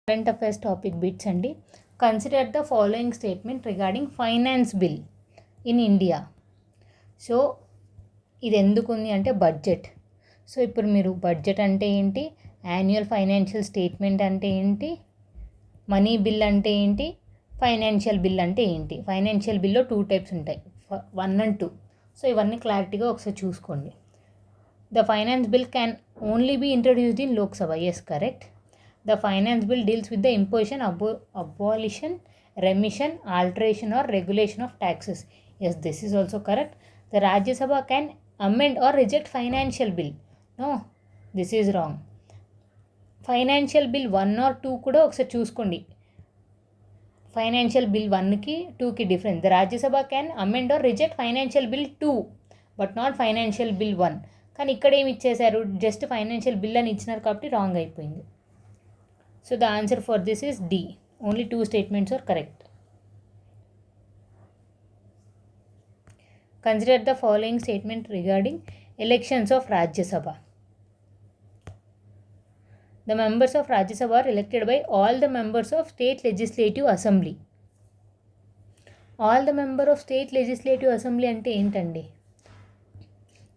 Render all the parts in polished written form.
Current affairs topic bits అండి. Consider the following statement regarding finance bill in India. So ఇది ఎందుకు ఉంది అంటే బడ్జెట్. సో ఇప్పుడు మీరు బడ్జెట్ అంటే ఏంటి, యాన్యువల్ ఫైనాన్షియల్ స్టేట్మెంట్ అంటే ఏంటి, మనీ బిల్ అంటే ఏంటి, ఫైనాన్షియల్ బిల్ అంటే ఏంటి. ఫైనాన్షియల్ బిల్లో 2 టైప్స్ ఉంటాయి, 1 and 2. సో ఇవన్నీ క్లారిటీగా ఒకసారి చూసుకోండి. The finance bill can only be introduced in Lok Sabha. Yes, correct. The finance bill deals with the imposition, abolition, remission, alteration or regulation of taxes. Yes, this is also correct. The Rajya Sabha can amend or reject financial bill. No, this is wrong. Financial bill 1 or 2 కూడా ఒకసారి చూసుకోండి. Financial bill 1కి 2కి difference. The Rajya Sabha can amend are reject financial bill 2 but not financial bill 1. కానీ ఇక్కడ ఏమి ఇచ్చేశారు, just financial bill అని ఇచ్చినారు కాబట్టి రాంగ్ అయిపోయింది. So the answer for this is D. Only 2 statements are correct. Consider the following statement regarding elections of Rajya Sabha. The members of Rajya Sabha are elected by all the members of State Legislative Assembly. All the member of State Legislative Assembly అంటే ఏంటండి,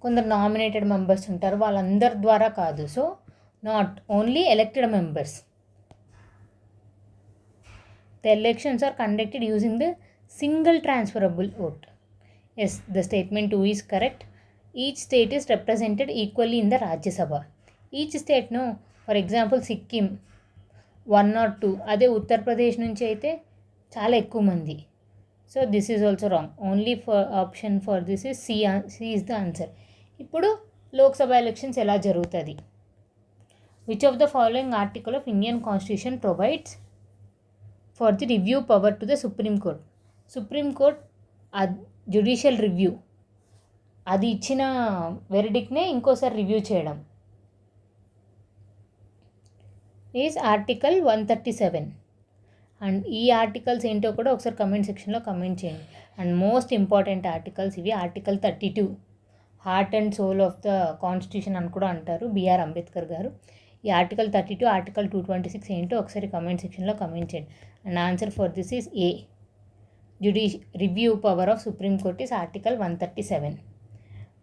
కొందరు nominated members ఉంటారు, వాళ్ళందరి ద్వారా కాదు. So not only elected members. The elections are conducted using the single transferable vote. Yes, the statement 2 is correct. Each state is represented equally in the Rajya Sabha. Each state, no, for example Sikkim 1 or 2, అదే ఉత్తరప్రదేశ్ నుంచి అయితే చాలా ఎక్కువ మంది. So this is also wrong. Only for option for this is C is the answer. ఇప్పుడు Lok Sabha elections ఎలా జరుగుతుంది. Which of the following article of Indian constitution provides for the review power to the supreme court. Supreme court judicial review, అది ఇచ్చిన వెరిడిక్ట్నే ఇంకోసారి review చేయడం is article 137. And ఈ articles ఏంటో కూడా ఒకసారి కమెంట్ సెక్షన్లో కమెంట్ చేయండి. అండ్ మోస్ట్ ఇంపార్టెంట్ ఆర్టికల్స్ ఇవి. Article 32 heart and soul of the constitution అని కూడా అంటారు బిఆర్ అంబేద్కర్ గారు. ఈ ఆర్టికల్ 32, ఆర్టికల్ 226 ఏంటో ఒకసారి కమెంట్ సెక్షన్లో కమెంట్ చేయండి. And answer for this is A. Review power of Supreme Court is article 137.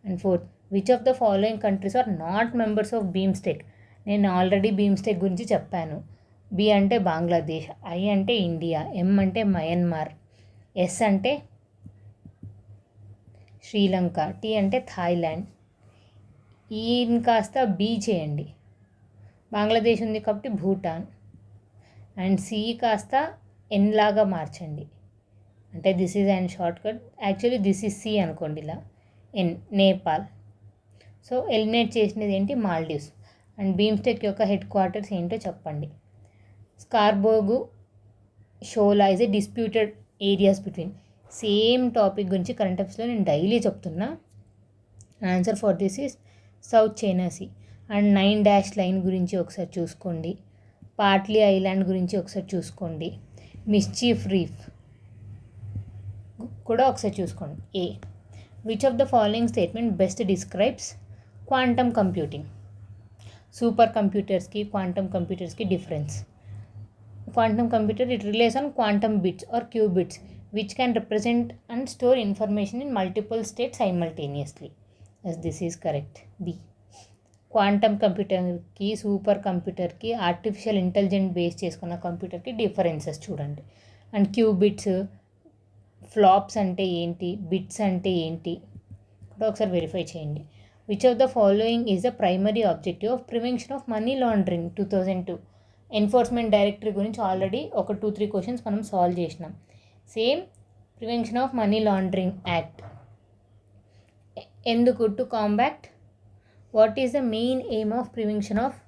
And 4th, which of the following countries are not members of BIMSTEC. నేను ఆల్రెడీ బీమ్స్టెక్ గురించి చెప్పాను. B అంటే Bangladesh, I అంటే India, M అంటే Myanmar, S అంటే Sri Lanka, T అంటే Thailand. ఈని కాస్త బీ చేయండి, బంగ్లాదేశ్ ఉంది కాబట్టి భూటాన్. అండ్ సి కాస్త ఎన్ లాగా మార్చండి, అంటే this is and short cut. Actually this is C అనుకోండి, ఇలా ఎన్ నేపాల్. సో ఎలిమినేట్ చేసినది ఏంటి, మాల్డీవ్స్. అండ్ బీమ్స్టెక్ యొక్క హెడ్ క్వార్టర్స్ ఏంటో చెప్పండి. Scarborough shoal is a disputed areas between. Same topic గురించి కరెంట్ అఫైర్స్లో నేను డైలీ చెప్తున్నా. Answer for this is South China Sea. And 9 line గురించి ఒకసారి చూసుకోండి. పార్ట్లీ ఐలాండ్ గురించి ఒకసారి చూసుకోండి. మిస్చీఫ్ రీఫ్ కూడా ఒకసారి చూసుకోండి. A. Which of the following statement best describes quantum computing. Super కంప్యూటర్స్కి క్వాంటమ్ కంప్యూటర్స్కి difference. Quantum computer, it relies on quantum bits or qubits which can represent and store information in multiple states simultaneously. Yes, this is correct. B. Quantum కంప్యూటర్కి super కంప్యూటర్కి artificial intelligent base చేసుకున్న కంప్యూటర్కి differences చూడండి. And qubits, flops అంటే ఏంటి, bits అంటే ఏంటి కూడా ఒకసారి వెరిఫై చేయండి. Which of the following is the primary objective of prevention of money laundering 2002. Enforcement directory గురించి ఆల్రెడీ ఒక 2-3 క్వశ్చన్స్ మనం సాల్వ్ చేసినాం. Same prevention of money laundering act ఎందుకు, to combat. What is the main aim of prevention of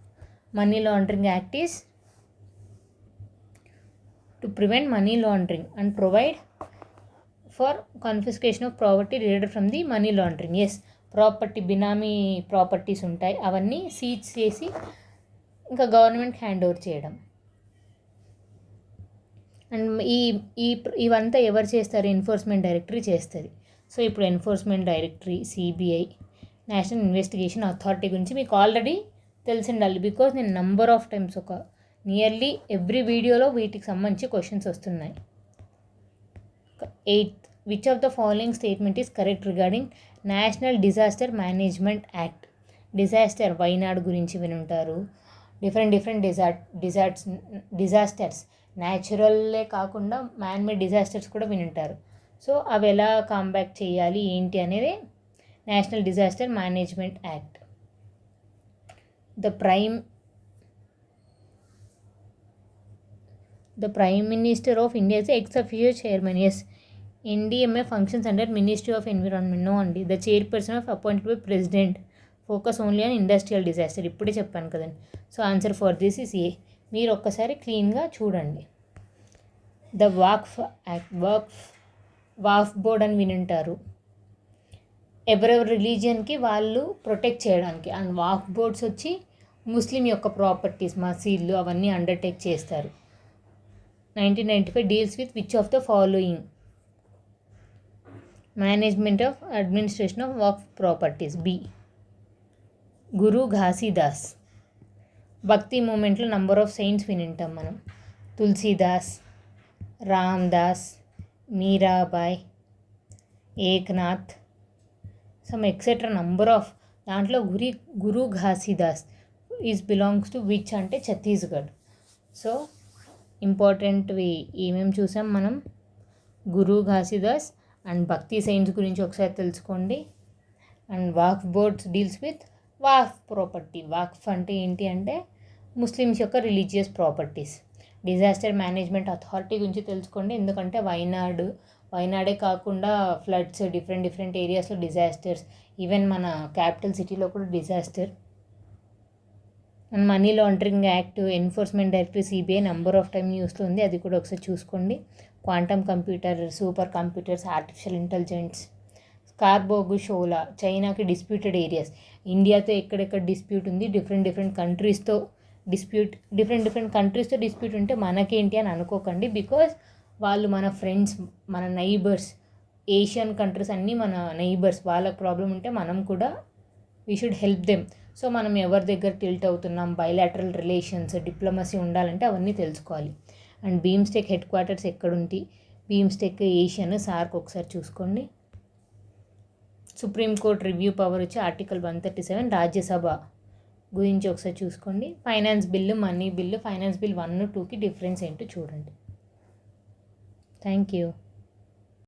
money laundering act is to prevent money laundering and provide for confiscation of property related from the money laundering. Yes, property benami properties ఉంటాయి, అవన్నీ seize చేసి ఇంకా government hand over చేయడం. And ఇవంతా ఎవరు చేస్తారు, enforcement directory చేస్తుంది. So ఇప్పుడు enforcement directory, CBI, national investigation authority గురించి మీకు ఆల్రెడీ తెలిసి ఉండాలి, బికాజ్ నేను నంబర్ ఆఫ్ టైమ్స్ ఒక నియర్లీ ఎవ్రీ వీడియోలో వీటికి సంబంధించి క్వశ్చన్స్ వస్తున్నాయి. 8th, which of the following statement is correct regarding national disaster management act? Disaster Wayanad గురించి వినుంటారు. డిఫరెంట్ డిజాస్టర్స్ న్యాచురల్లే కాకుండా మ్యాన్మేడ్ డిజాస్టర్స్ కూడా వినుంటారు. సో అవి ఎలా కాంబ్యాక్ చేయాలి ఏంటి అనేది national disaster management act. The prime minister of India is ex officio chairman. Yes, NDMA functions under Ministry of Environment. No అండి, the chairperson of appointed by president, focus only on industrial disaster. ఇప్పుడే చెప్పాను కదండి. So answer for this is A. మీరు ఒక్కసారి క్లీన్గా చూడండి. The Waqf act, Waqf board అని వినుంటారు. ఎవరెవరి రిలీజియన్కి వాళ్ళు ప్రొటెక్ట్ చేయడానికి. అండ్ వాక్ఫ్ బోర్డ్స్ వచ్చి ముస్లిం యొక్క ప్రాపర్టీస్, మసీద్లు అవన్నీ అండర్టేక్ చేస్తారు. 1995 deals with which of the following? Management of administration of Waqf properties. B. Guru Ghasidas. Bhakti మూమెంట్లో నంబర్ ఆఫ్ సెయింట్స్ వినింటాం మనం. Tulsidas, Ramdas, Mirabai, Eknath, some etcetera number of. దాంట్లో Guru Ghasidas is belongs to which అంటే ఛత్తీస్గఢ్. సో ఇంపార్టెంట్వి ఏమేమి చూసాం మనం? గురు ఘాసీదాస్ అండ్ భక్తి సెయింట్స్ గురించి ఒకసారి తెలుసుకోండి. And Waqf boards deals with Waqf property. Waqf అంటే ఏంటి అంటే ముస్లిమ్స్ యొక్క religious properties. Disaster management authority గురించి తెలుసుకోండి, ఎందుకంటే వైనాడే కాకుండా ఫ్లడ్స్, డిఫరెంట్ ఏరియాస్లో డిజాస్టర్స్, ఈవెన్ మన క్యాపిటల్ సిటీలో కూడా disaster. And money laundering act, enforcement directory, CBI number of time న్యూస్లో ఉంది, అది కూడా ఒకసారి చూసుకోండి. Quantum computer, super computers, artificial intelligence. Scarborough shoal, చైనాకి డిస్ప్యూటెడ్ ఏరియాస్. ఇండియాతో ఎక్కడెక్కడ డిస్ప్యూట్ ఉంది, డిఫరెంట్ కంట్రీస్తో డిస్ప్యూట్ ఉంటే మనకేంటి అని అనుకోకండి. బికాజ్ వాళ్ళు మన ఫ్రెండ్స్, మన నైబర్స్. ఏషియన్ కంట్రీస్ అన్నీ మన నైబర్స్. వాళ్ళకి ప్రాబ్లం ఉంటే మనం కూడా we should help them. So మనం ఎవరి దగ్గర టిల్ట్ అవుతున్నాం, బైలాటరల్ రిలేషన్స్, డిప్లొమసీ ఉండాలంటే అవన్నీ తెలుసుకోవాలి. అండ్ బీమ్స్టెక్ హెడ్ క్వార్టర్స్ ఎక్కడుంటి? బీమ్స్టెక్ ఏషియన్, సార్క్ ఒకసారి చూసుకోండి. సుప్రీంకోర్టు రివ్యూ పవర్ వచ్చి ఆర్టికల్ 137. రాజ్యసభ గురించి ఒకసారి చూసుకోండి. Finance bill, money bill, finance bill 1, 2కి డిఫరెన్స్ ఏంటో చూడండి. Thank you.